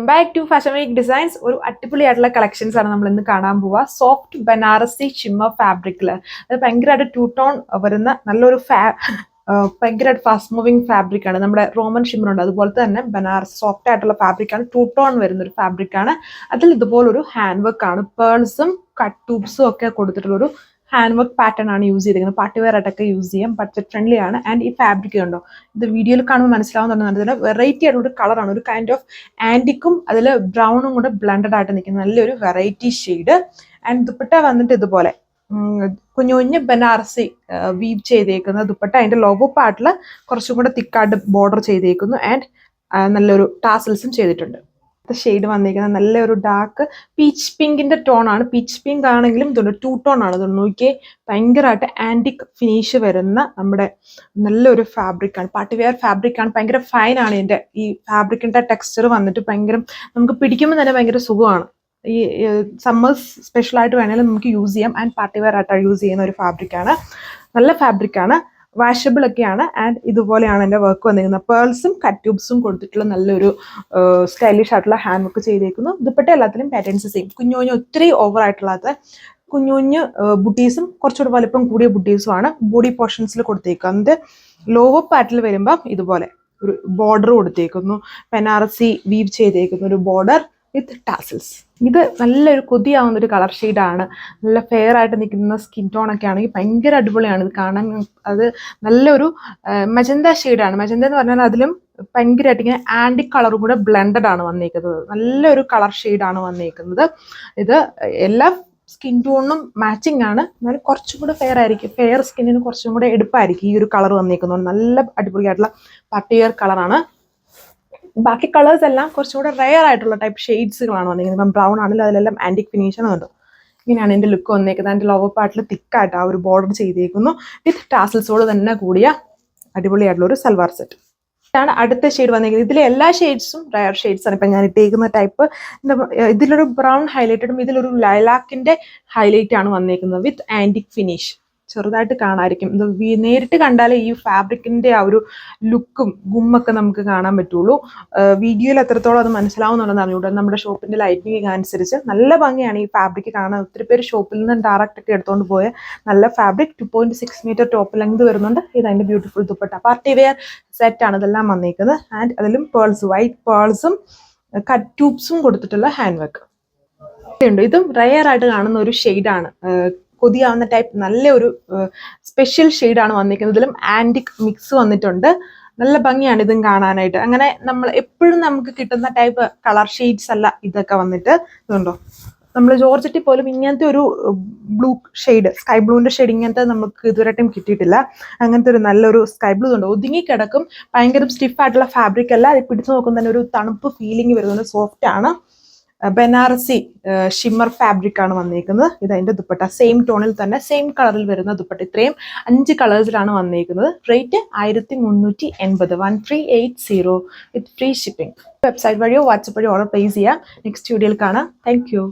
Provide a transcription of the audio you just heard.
Back to fashion week designs. ഒരു അടിപൊളിയായിട്ടുള്ള collections ആണ് നമ്മൾ ഇന്ന് കാണാൻ പോവുക. സോഫ്റ്റ് ബനാറസി ഷിമ്മർ ഫാബ്രിക്കിൽ അത് ഭയങ്കരമായിട്ട് ടൂ ടോൺ വരുന്ന നല്ലൊരു ഭയങ്കരമായിട്ട് ഫാസ്റ്റ് മൂവിങ് ഫാബ്രിക് ആണ്. നമ്മുടെ റോമൻ ഷിമ്മർ ഉണ്ട്, അതുപോലത്തെ തന്നെ ബനാറസ് സോഫ്റ്റ് ആയിട്ടുള്ള ഫാബ്രിക് ആണ്. ടൂ ടോൺ വരുന്ന ഒരു ഫാബ്രിക് ആണ്. അതിൽ ഇതുപോലൊരു ഹാൻഡ് വർക്ക് ആണ്, പേൾസും കട്ട് ട്യൂബ്സും ഒക്കെ കൊടുത്തിട്ടുള്ളൊരു ഹാൻഡ് വർക്ക് പാറ്റേൺ ആണ് യൂസ് ചെയ്തിരിക്കുന്നത്. പാർട്ടി വെയർ ആയിട്ടൊക്കെ യൂസ് ചെയ്യാം, ബഡ്ജറ്റ് ഫ്രണ്ട്ലി ആണ്. ആൻഡ് ഈ ഫാബ്രിക് ഉണ്ടോ, ഇത് വീഡിയോയിൽ കാണുമ്പോൾ മനസ്സിലാവുന്നുണ്ടെന്ന് വെറൈറ്റി ആയിട്ടുള്ള ഒരു കളറാണ്, ഒരു കൈൻഡ് ഓഫ് ആൻറ്റിക്കും അതിൽ ബ്രൗണും കൂടെ ബ്ലെൻഡഡ് ആയിട്ട് നിൽക്കുന്ന നല്ലൊരു വെറൈറ്റി ഷെയ്ഡ്. ആൻഡ് ദുപ്പട്ട വന്നിട്ട് ഇതുപോലെ കുഞ്ഞു കുഞ്ഞ് ബനാറസി വീവ് ചെയ്തേക്കുന്ന ദുപ്പട്ട. അതിന്റെ ലോഗോ പാർട്ടിൽ കുറച്ചും കൂടെ തിക്കായിട്ട് ബോർഡർ ചെയ്തേക്കുന്നു. ആൻഡ് നല്ലൊരു ടാസൽസും ചെയ്തിട്ടുണ്ട്. ഷെയ്ഡ് വന്നിരിക്കുന്നത് നല്ലൊരു ഡാർക്ക് പീച്ച് പിങ്കിന്റെ ടോൺ ആണ്. പീച്ച് പിങ്ക് ആണെങ്കിലും ഇതുണ്ട് ടൂ ടോൺ ആണ്. ഇതൊന്ന് നോക്കിയേ, ഭയങ്കരമായിട്ട് ആന്റിക് ഫിനിഷ് വരുന്ന നമ്മുടെ നല്ലൊരു ഫാബ്രിക് ആണ്, പാർട്ടി വെയർ ഫാബ്രിക് ആണ്. ഭയങ്കര ഫൈൻ ആണ് ഇതിന്റെ ഈ ഫാബ്രിക്കിന്റെ ടെക്സ്ചർ വന്നിട്ട്. ഭയങ്കര നമുക്ക് പിടിക്കുമ്പോൾ തന്നെ ഭയങ്കര സുഖമാണ്. ഈ സമ്മേഴ്സ് സ്പെഷ്യലായിട്ട് വേണമെങ്കിലും നമുക്ക് യൂസ് ചെയ്യാം. ആൻഡ് പാർട്ടി വെയർ ആയിട്ട് യൂസ് ചെയ്യുന്ന ഒരു ഫാബ്രിക് ആണ്. നല്ല ഫാബ്രിക് ആണ്, വാഷബിൾ ഒക്കെയാണ്. ആൻഡ് ഇതുപോലെയാണ് എൻ്റെ വർക്ക് വന്നിരിക്കുന്നത്. പേൾസും കട്ട് ട്യൂബ്സും കൊടുത്തിട്ടുള്ള നല്ലൊരു സ്റ്റൈലിഷ് ആയിട്ടുള്ള ഹാൻഡ് വർക്ക് ചെയ്തേക്കുന്നു. ദുപ്പട്ട എല്ലാത്തിലും പാറ്റേൺസ് സെയിം, കുഞ്ഞു കുഞ്ഞു ഒത്തിരി ഓവർ ആയിട്ടുള്ളത് കുഞ്ഞു കുഞ്ഞു ബുട്ടീസും കുറച്ചുകൂടി വലിപ്പം കൂടിയ ബുട്ടീസും ആണ് ബോഡി പോർഷൻസിൽ കൊടുത്തേക്കുക. എന്നിട്ട് ലോവർ പാർട്ടിൽ വരുമ്പം ഇതുപോലെ ഒരു ബോർഡർ കൊടുത്തേക്കുന്നു, ബനാറസി വീവ് ചെയ്തേക്കുന്ന ഒരു ബോർഡർ വിത്ത് ടാസൽസ്. ഇത് നല്ലൊരു കൊതിയാവുന്ന ഒരു കളർ ഷെയ്ഡാണ്. നല്ല ഫെയർ ആയിട്ട് നിൽക്കുന്ന സ്കിൻ ടോൺ ഒക്കെ ആണെങ്കിൽ ഭയങ്കര അടിപൊളിയാണ് ഇത് കാണാൻ. അത് നല്ലൊരു മജന്ത ഷെയ്ഡാണ്. മജന്ത എന്ന് പറഞ്ഞാൽ അതിലും ഭയങ്കരമായിട്ട് ഇങ്ങനെ ആൻറ്റിക് കളറും കൂടെ ബ്ലെൻഡഡ് ആണ് വന്നിരിക്കുന്നത്. നല്ലൊരു കളർ ഷെയ്ഡാണ് വന്നിരിക്കുന്നത്. ഇത് എല്ലാ സ്കിൻ ടോണിനും മാച്ചിങ് ആണ്. എന്നാലും കുറച്ചും കൂടെ ഫെയർ ആയിരിക്കും, ഫെയർ സ്കിന്നിന് കുറച്ചും കൂടെ എടുപ്പായിരിക്കും ഈ ഒരു കളർ വന്നിരിക്കുന്നത്. നല്ല അടിപൊളിയായിട്ടുള്ള പാർട്ടി വെയർ കളറാണ്. ബാക്കി കളേഴ്സ് എല്ലാം കുറച്ചും കൂടെ റെയർ ആയിട്ടുള്ള ടൈപ്പ് ഷെയ്ഡ്സുകളാണ് വന്നിരിക്കുന്നത്. ഇപ്പം ബ്രൗൺ ആണെങ്കിലും അതിലെല്ലാം ആൻറ്റിക് ഫിനിഷാണ് ഉണ്ട്. ഇങ്ങനെയാണ് എൻ്റെ ലുക്ക് വന്നേക്കുന്നത്. അതിൻ്റെ ലോവർ പാർട്ടിൽ തിക്കായിട്ട് ആ ഒരു ബോർഡർ ചെയ്തേക്കുന്നു വിത്ത് ടാസൽസോട് തന്നെ കൂടിയ അടിപൊളിയായിട്ടുള്ള ഒരു സൽവാർ സെറ്റ് ആണ്. അടുത്ത ഷെയ്ഡ് വന്നിരിക്കുന്നത്. ഇതിലെ എല്ലാ ഷെയ്ഡ്സും റയർ ഷെയ്ഡ്സ് ആണ്. ഇപ്പം ഞാൻ ഇട്ടേക്കുന്ന ടൈപ്പ് ഇതിലൊരു ബ്രൗൺ ഹൈലൈറ്റഡും ഇതിലൊരു ലൈലാക്കിൻ്റെ ഹൈലൈറ്റ് ആണ് വന്നിരിക്കുന്നത് വിത്ത് ആൻറ്റിക് ഫിനിഷ്. ചെറുതായിട്ട് കാണാമായിരിക്കും, ഇത് നേരിട്ട് കണ്ടാലേ ഈ ഫാബ്രിക്കിന്റെ ആ ഒരു ലുക്കും ഗുമ്മൊക്കെ നമുക്ക് കാണാൻ പറ്റുള്ളൂ. വീഡിയോയിൽ എത്രത്തോളം അത് മനസ്സിലാവുന്നുണ്ടെന്ന് അറിഞ്ഞൂടെ. നമ്മുടെ ഷോപ്പിന്റെ ലൈറ്റിംഗ് അനുസരിച്ച് നല്ല ഭംഗിയാണ് ഈ ഫാബ്രിക് കാണാൻ. ഒത്തിരി പേര് ഷോപ്പിൽ നിന്ന് ഡയറക്റ്റ് ഒക്കെ എടുത്തുകൊണ്ട് പോയ നല്ല ഫാബ്രിക്. 2.6 മീറ്റർ ടോപ്പ് ലെങ്ത് വരുന്നുണ്ട്. ഇത് അതിന്റെ beautiful dupatta party wear set ആണ് ഇതെല്ലാം വന്നിരിക്കുന്നത്. ആൻഡ് അതിലും പേൾസ്, വൈറ്റ് പേൾസും കട്ട് ട്യൂബ്സും കൊടുത്തിട്ടുള്ള ഹാൻഡ് വർക്ക് ഉണ്ട്. ഇതും റയർ ആയിട്ട് കാണുന്ന ഒരു ഷെയ്ഡാണ്, കൊതിയാവുന്ന ടൈപ്പ്. നല്ലൊരു സ്പെഷ്യൽ ഷെയ്ഡാണ് വന്നിരിക്കുന്നത്. ഇതിലും ആൻറ്റിക് മിക്സ് വന്നിട്ടുണ്ട്. നല്ല ഭംഗിയാണ് ഇതും കാണാനായിട്ട്. അങ്ങനെ നമ്മൾ എപ്പോഴും നമുക്ക് കിട്ടുന്ന ടൈപ്പ് കളർ ഷെയ്ഡ്സ് അല്ല ഇതൊക്കെ വന്നിട്ട്. ഇതുണ്ടോ, നമ്മൾ ജോർജറ്റി പോലും ഇങ്ങനത്തെ ഒരു ബ്ലൂ ഷെയ്ഡ്, സ്കൈ ബ്ലൂവിൻ്റെ ഷെയ്ഡ് ഇങ്ങനത്തെ നമുക്ക് ഇതുവരെയായിട്ടും കിട്ടിയിട്ടില്ല. അങ്ങനത്തെ ഒരു നല്ലൊരു സ്കൈ ബ്ലൂ ഉണ്ട്, ഒതുങ്ങി കിടക്കും. ഭയങ്കര സ്റ്റിഫ് ആയിട്ടുള്ള ഫാബ്രിക് അല്ല, അത് പിടിച്ചു നോക്കുമ്പോൾ തന്നെ ഒരു തണുപ്പ് ഫീലിംഗ് വരുന്നത്. സോഫ്റ്റ് ആണ്. ബനാറസി ഷിമ്മർ ഫാബ്രിക് ആണ് വന്നിരിക്കുന്നത്. ഇത് അതിന്റെ ദുപ്പട്ട സെയിം ടോണിൽ തന്നെ സെയിം കളറിൽ വരുന്ന ദുപ്പട്ട. ഇത്രയും 5 കളേഴ്സിലാണ് വന്നിരിക്കുന്നത്. റേറ്റ് 1380, 1380 വിത്ത് ഫ്രീ ഷിപ്പിംഗ്. വെബ്സൈറ്റ് വഴിയോ വാട്സപ്പ് വഴിയോ ഓർഡർ പ്ലേസ് ചെയ്യാം. നെക്സ്റ്റ് വീഡിയോയിൽ കാണാം. Thank you.